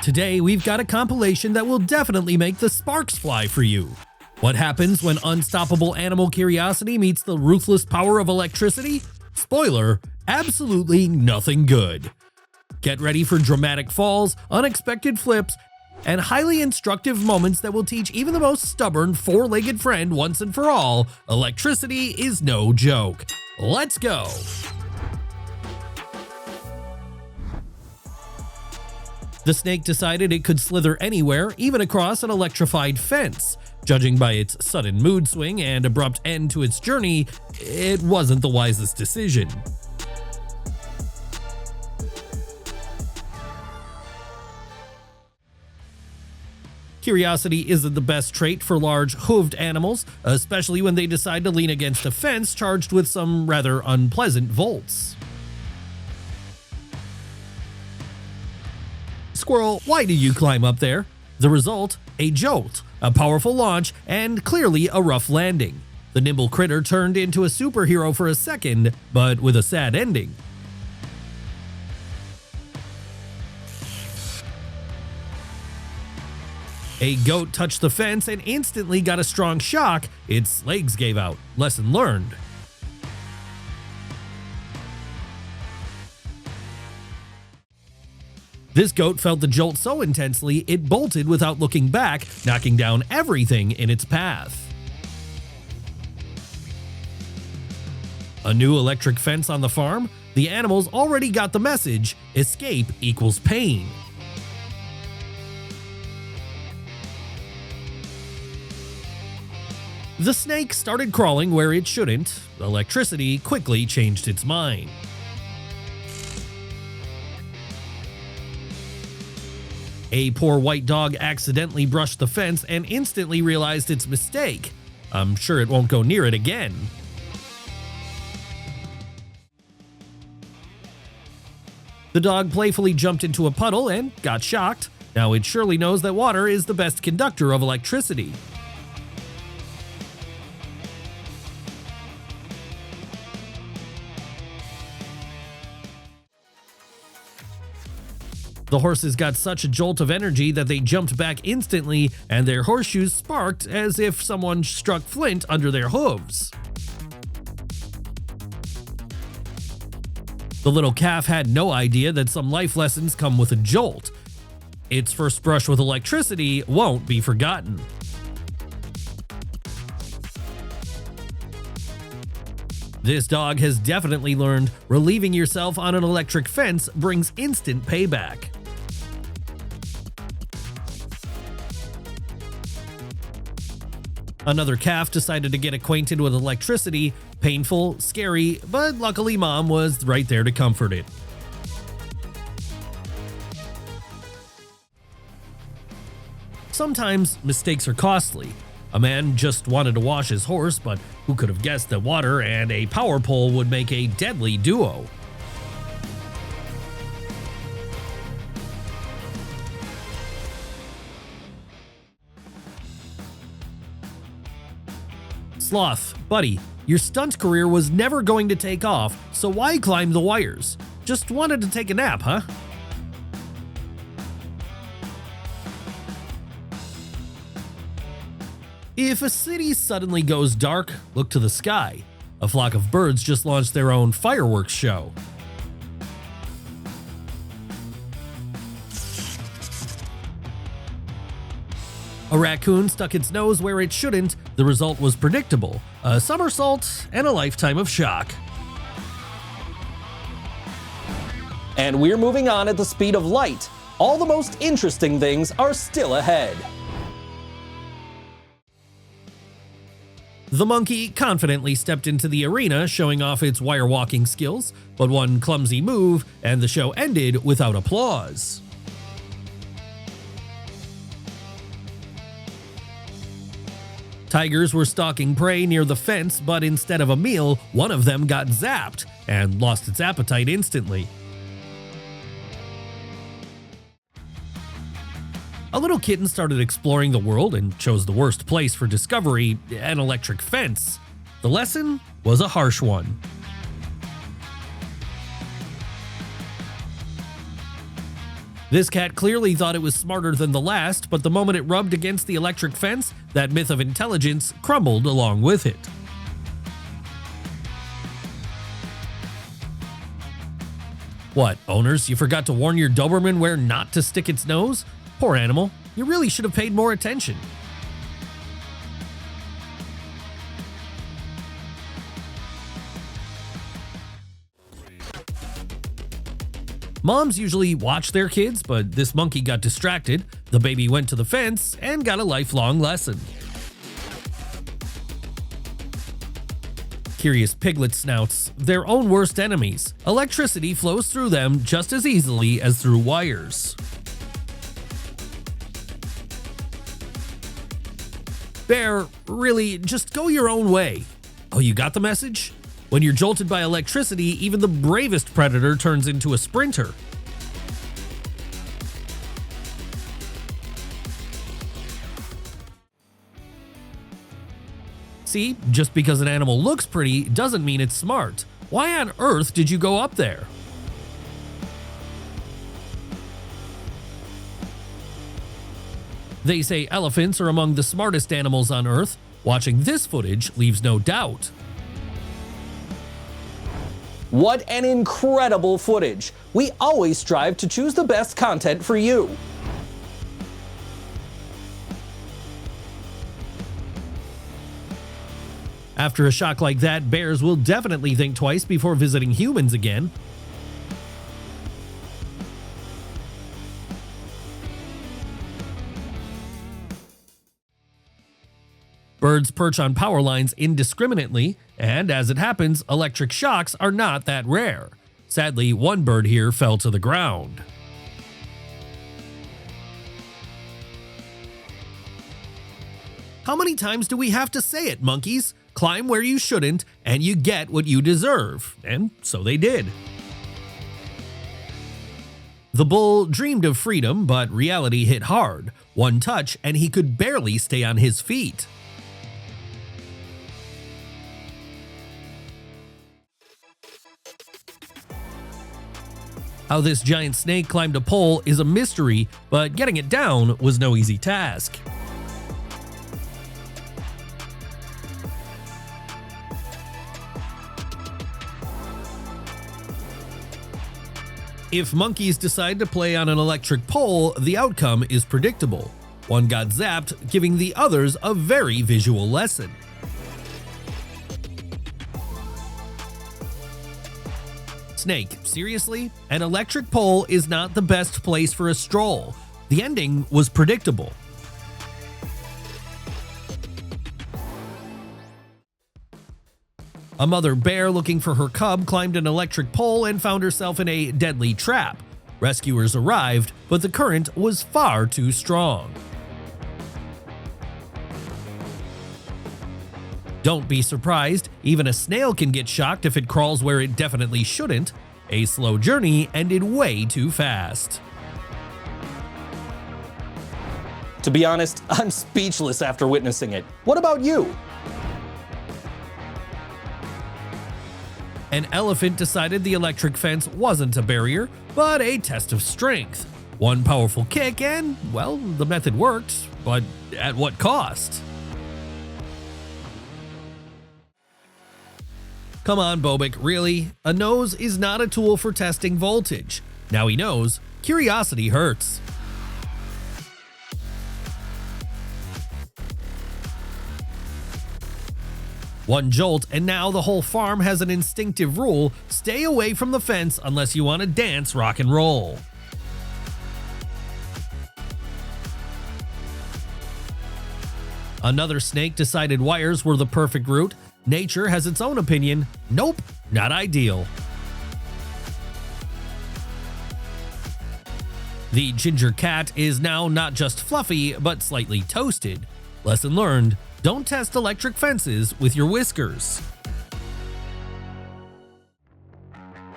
Today, we've got a compilation that will definitely make the sparks fly for you. What happens when unstoppable animal curiosity meets the ruthless power of electricity? Spoiler, absolutely nothing good. Get ready for dramatic falls, unexpected flips, and highly instructive moments that will teach even the most stubborn four-legged friend once and for all, electricity is no joke. Let's go! The snake decided it could slither anywhere, even across an electrified fence. Judging by its sudden mood swing and abrupt end to its journey, it wasn't the wisest decision. Curiosity isn't the best trait for large, hooved animals, especially when they decide to lean against a fence charged with some rather unpleasant volts. Squirrel, why do you climb up there? The result? A jolt, a powerful launch, and clearly a rough landing. The nimble critter turned into a superhero for a second, but with a sad ending. A goat touched the fence and instantly got a strong shock. Its legs gave out. Lesson learned. This goat felt the jolt so intensely, it bolted without looking back, knocking down everything in its path. A new electric fence on the farm? The animals already got the message: escape equals pain. The snake started crawling where it shouldn't. Electricity quickly changed its mind. A poor white dog accidentally brushed the fence and instantly realized its mistake. I'm sure it won't go near it again. The dog playfully jumped into a puddle and got shocked. Now it surely knows that water is the best conductor of electricity. The horses got such a jolt of energy that they jumped back instantly, and their horseshoes sparked as if someone struck flint under their hooves. The little calf had no idea that some life lessons come with a jolt. Its first brush with electricity won't be forgotten. This dog has definitely learned relieving yourself on an electric fence brings instant payback. Another calf decided to get acquainted with electricity. Painful, scary, but luckily Mom was right there to comfort it. Sometimes mistakes are costly. A man just wanted to wash his horse, but who could have guessed that water and a power pole would make a deadly duo? Sloth, buddy, your stunt career was never going to take off, so why climb the wires? Just wanted to take a nap, huh? If a city suddenly goes dark, look to the sky. A flock of birds just launched their own fireworks show. A raccoon stuck its nose where it shouldn't. The result was predictable: a somersault and a lifetime of shock. And we're moving on at the speed of light. All the most interesting things are still ahead. The monkey confidently stepped into the arena, showing off its wire walking skills, but one clumsy move and the show ended without applause. Tigers were stalking prey near the fence, but instead of a meal, one of them got zapped and lost its appetite instantly. A little kitten started exploring the world and chose the worst place for discovery: an electric fence. The lesson was a harsh one. This cat clearly thought it was smarter than the last, but the moment it rubbed against the electric fence, that myth of intelligence crumbled along with it. What, owners, you forgot to warn your Doberman where not to stick its nose? Poor animal, you really should have paid more attention. Moms usually watch their kids, but this monkey got distracted, the baby went to the fence, and got a lifelong lesson. Curious piglet snouts, their own worst enemies. Electricity flows through them just as easily as through wires. Bear, really, just go your own way. Oh, you got the message? When you're jolted by electricity, even the bravest predator turns into a sprinter. See, just because an animal looks pretty doesn't mean it's smart. Why on earth did you go up there? They say elephants are among the smartest animals on Earth. Watching this footage leaves no doubt. What an incredible footage! We always strive to choose the best content for you. After a shock like that, bears will definitely think twice before visiting humans again. Birds perch on power lines indiscriminately, and as it happens, electric shocks are not that rare. Sadly, one bird here fell to the ground. How many times do we have to say it, monkeys? Climb where you shouldn't, and you get what you deserve. And so they did. The bull dreamed of freedom, but reality hit hard. One touch, and he could barely stay on his feet. How this giant snake climbed a pole is a mystery, but getting it down was no easy task. If monkeys decide to play on an electric pole, the outcome is predictable. One got zapped, giving the others a very visual lesson. Snake, seriously? An electric pole is not the best place for a stroll. The ending was predictable. A mother bear looking for her cub climbed an electric pole and found herself in a deadly trap. Rescuers arrived, but the current was far too strong. Don't be surprised, even a snail can get shocked if it crawls where it definitely shouldn't. A slow journey ended way too fast. To be honest, I'm speechless after witnessing it. What about you? An elephant decided the electric fence wasn't a barrier, but a test of strength. One powerful kick and, well, the method worked, but at what cost? Come on, Bobik, really? A nose is not a tool for testing voltage. Now he knows, curiosity hurts. One jolt, and now the whole farm has an instinctive rule: stay away from the fence unless you want to dance rock and roll. Another snake decided wires were the perfect route. Nature has its own opinion. Nope, not ideal. The ginger cat is now not just fluffy, but slightly toasted. Lesson learned: don't test electric fences with your whiskers.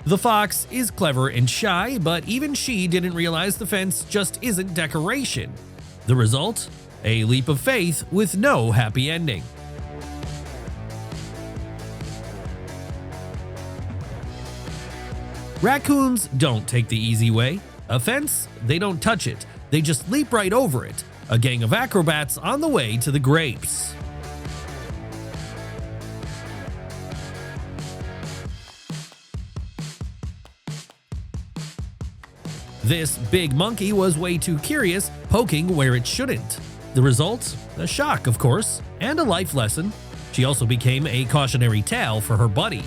The fox is clever and shy, but even she didn't realize the fence just isn't decoration. The result? A leap of faith with no happy ending. Raccoons don't take the easy way. A fence? They don't touch it. They just leap right over it. A gang of acrobats on the way to the grapes. This big monkey was way too curious, poking where it shouldn't. The result? A shock, of course, and a life lesson. She also became a cautionary tale for her buddy.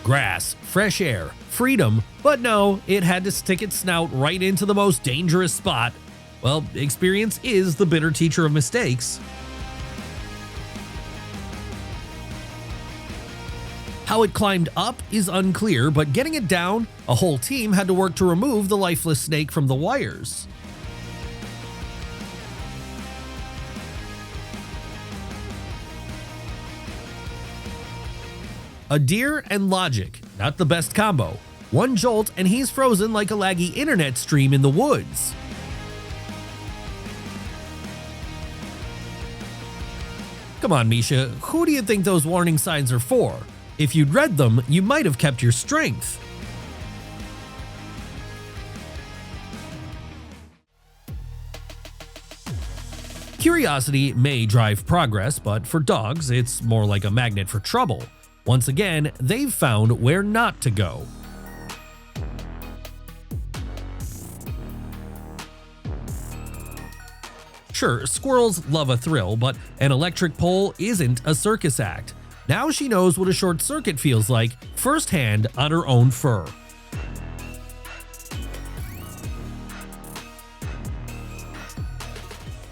Grass, fresh air, freedom, but no, it had to stick its snout right into the most dangerous spot. Well, experience is the bitter teacher of mistakes. How it climbed up is unclear, but getting it down, a whole team had to work to remove the lifeless snake from the wires. A deer and logic, not the best combo. One jolt and he's frozen like a laggy internet stream in the woods. Come on, Misha, who do you think those warning signs are for? If you'd read them, you might have kept your strength. Curiosity may drive progress, but for dogs, it's more like a magnet for trouble. Once again, they've found where not to go. Sure, squirrels love a thrill, but an electric pole isn't a circus act. Now she knows what a short circuit feels like firsthand on her own fur.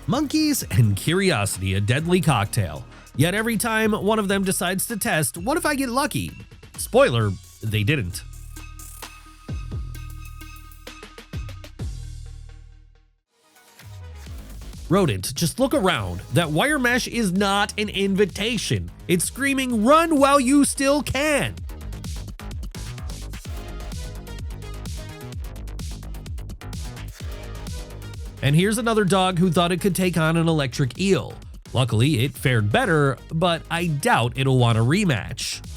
Monkeys and curiosity, a deadly cocktail. Yet every time one of them decides to test, what if I get lucky? Spoiler, they didn't. Rodent, just look around. That wire mesh is not an invitation. It's screaming, run while you still can. And here's another dog who thought it could take on an electric eel. Luckily, it fared better, but I doubt it'll want a rematch.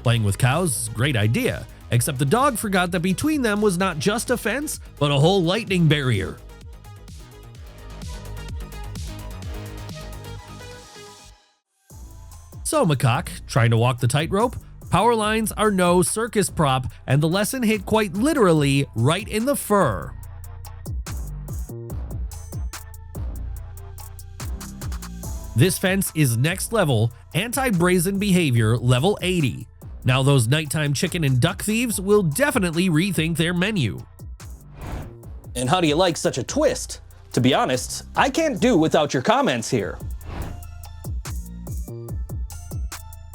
Playing with cows, great idea, except the dog forgot that between them was not just a fence, but a whole lightning barrier. So, macaque, trying to walk the tightrope? Power lines are no circus prop, and the lesson hit quite literally right in the fur. This fence is next level, anti-brazen behavior level 80. Now those nighttime chicken and duck thieves will definitely rethink their menu. And how do you like such a twist? To be honest, I can't do without your comments here.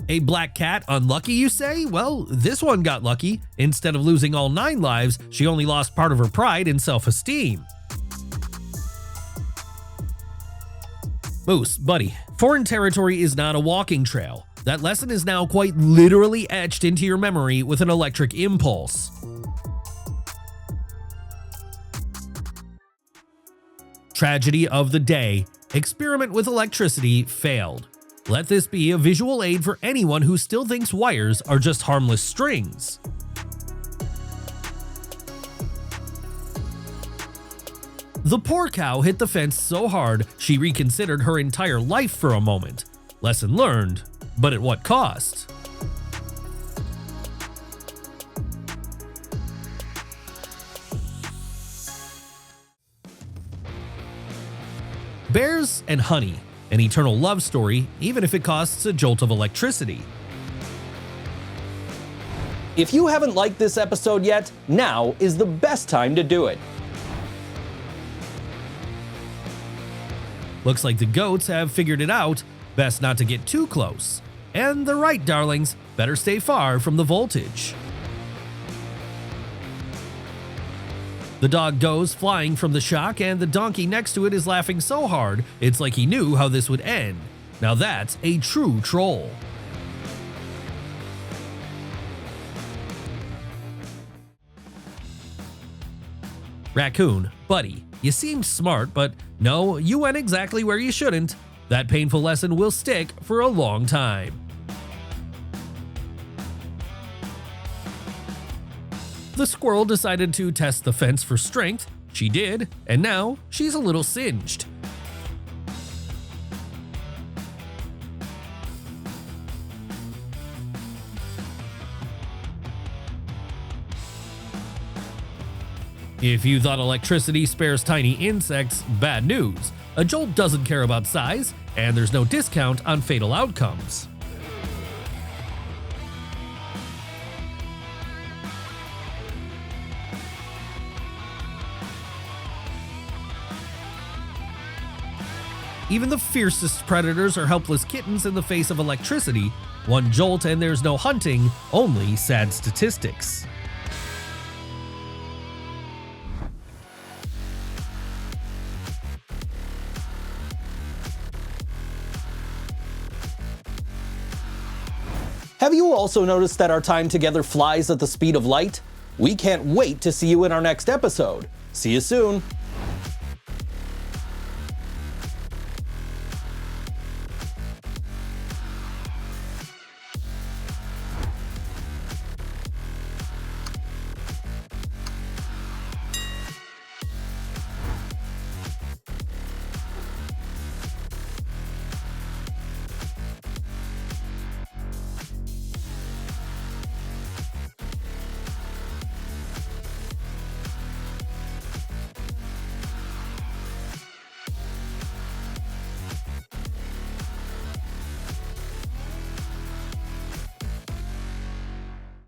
A black cat unlucky, you say? Well, this one got lucky. Instead of losing all 9 lives, she only lost part of her pride and self-esteem. Moose, buddy, foreign territory is not a walking trail. That lesson is now quite literally etched into your memory with an electric impulse. Tragedy of the day. Experiment with electricity failed. Let this be a visual aid for anyone who still thinks wires are just harmless strings. The poor cow hit the fence so hard she reconsidered her entire life for a moment. Lesson learned, but at what cost? Bears and honey, an eternal love story, even if it costs a jolt of electricity. If you haven't liked this episode yet, now is the best time to do it. Looks like the goats have figured it out. Best not to get too close. And they're right, darlings. Better stay far from the voltage. The dog goes flying from the shock, and the donkey next to it is laughing so hard, it's like he knew how this would end. Now that's a true troll. Raccoon, buddy, you seemed smart, but no, you went exactly where you shouldn't. That painful lesson will stick for a long time. The squirrel decided to test the fence for strength. She did, and now she's a little singed. If you thought electricity spares tiny insects, bad news. A jolt doesn't care about size, and there's no discount on fatal outcomes. Even the fiercest predators are helpless kittens in the face of electricity. One jolt and there's no hunting, only sad statistics. Have you also noticed that our time together flies at the speed of light? We can't wait to see you in our next episode. See you soon!